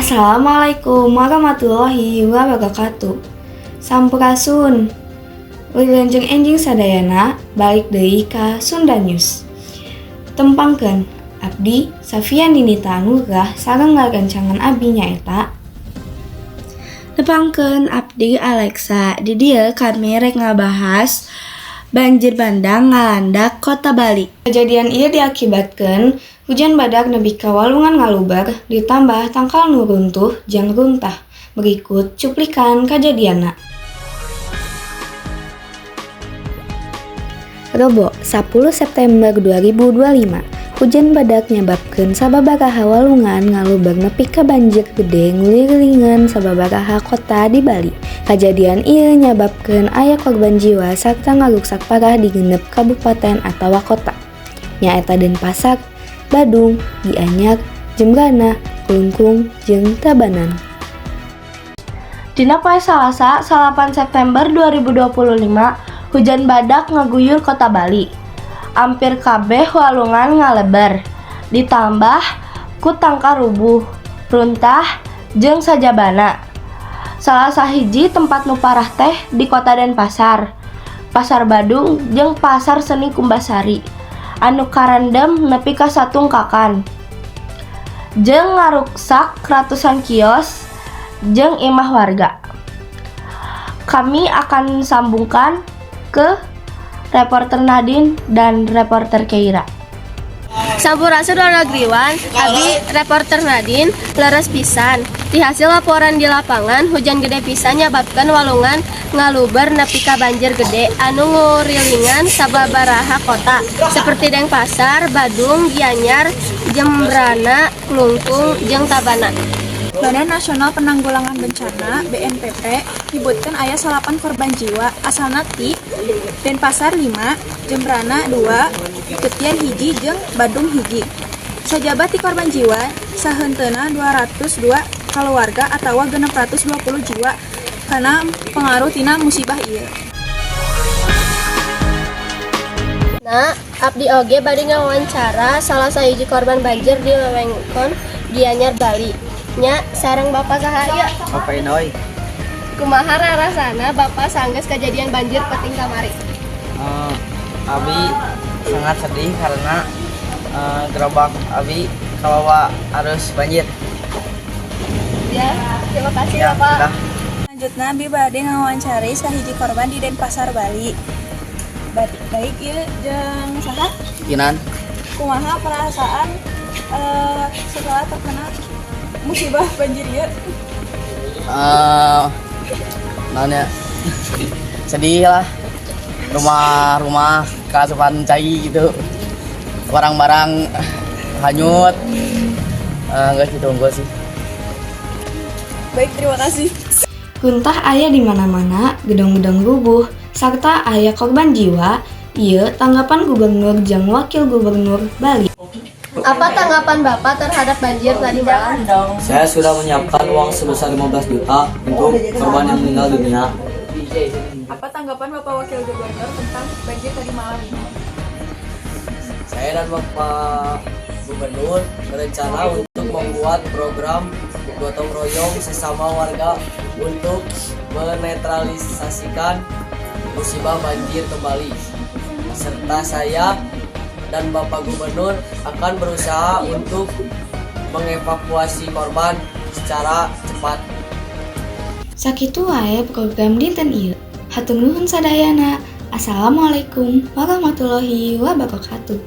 Assalamualaikum warahmatullahi wabarakatuh. Sampurasun. Wilanjeng enjing sadayana balik deui ka Sunda News. Tempangkeun abdi Safian Dinita Nurah sareng ngagancangan abdi nyaeta. Nepangkeun abdi Alexa. Di dieu kami rek ngabahas banjir bandang ngalanda Kota Bali. Kejadian ieu diakibatkeun hujan badak nepi ka walungan ngalubar ditambah tangkal nu runtuh jeung runtah. Berikut cuplikan kejadianna. Rebo 10 September 2025. Hujan badak nyababkeun sababaraha walungan ngalubar nepi ka banjir gede ngelilingan sababaraha kota di Bali. Kejadian ieu nyababkeun aya korban jiwa sarta ngaruksak parah di genep kabupaten atawa kota. Nyaeta Denpasar, Badung, Gianyar, Jembrana, Klungkung, jeung Tabanan. Dina poe Salasa, 8 September 2025, hujan badak ngaguyur Kota Bali. Ampir kabeh walungan ngalebar, ditambah ku tangka rubuh, runtah, jeung sajabana. Salah sahiji tempat nu parah teh di Kota Denpasar, Pasar Badung, jeung Pasar Seni Kumbasari, anu karendem nepi ka satungkakan, jeung ngaruksak ratusan kios jeung imah warga. Kami akan sambungkan ke reporter Nadine dan reporter Keira. Sampurasun warnagriwan, abdi reporter Nadine, leres pisan. Di hasil laporan di lapangan, hujan gede pisan nyababkeun walungan ngalubar nepi ka banjir gede anu ngurilingan sababaraha kota seperti Denpasar, Badung, Gianyar, Jembrana, Klungkung, jeung Tabanan. Badan Nasional Penanggulangan Bencana (BNPB) nyebutkeun aya 8 korban jiwa asalna ti Denpasar 5, Jembrana 2, Tutian hiji jeung Badung hiji. Sajaba ti korban jiwa saheunteuna 202 kaluarga atawa 620 jiwa kana pengaruh tina musibah ieu. Nah, abdi oge bade ngawawancara salah sahiji korban banjir di wewengkon Gianyar Bali. Nya sareng Bapak saha ieu? Bapak Inoy. Kumaha rasana Bapak sanggeus kejadian banjir peting kamari? Abi sangat sedih karena gerobak Abi kawawa arus banjir. Ya, terima kasih Ya, Bapak. sudah. Lanjutna abi bade ngawancari sahiji korban di Denpasar Bali. Baik ieu jeung saha? Kinan. Kumaha perasaan setelah terkena musibah banjir ieu? Nanya sedih lah, rumah keasupan cai gitu, barang-barang hanyut, nggak gitu enggak sih. Baik, terima kasih. Runtah aya di mana-mana, gedung-gedung rubuh, serta aya korban jiwa. Ieu tanggapan Gubernur jeung Wakil Gubernur Bali. Apa tanggapan Bapak terhadap banjir tadi malam? Saya sudah menyiapkan uang sebesar 15 juta untuk korban yang meninggal dunia. Apa tanggapan Bapak Wakil Gubernur tentang banjir tadi malam ini? Saya dan Bapak Gubernur berencana untuk membuat program gotong royong sesama warga untuk menetralisasikan musibah banjir kembali. Serta saya dan Bapak Gubernur akan berusaha untuk mengevakuasi korban secara cepat. Sakitu wae program dinten ieu. Hatur nuhun sadayana. Assalamualaikum warahmatullahi wabarakatuh.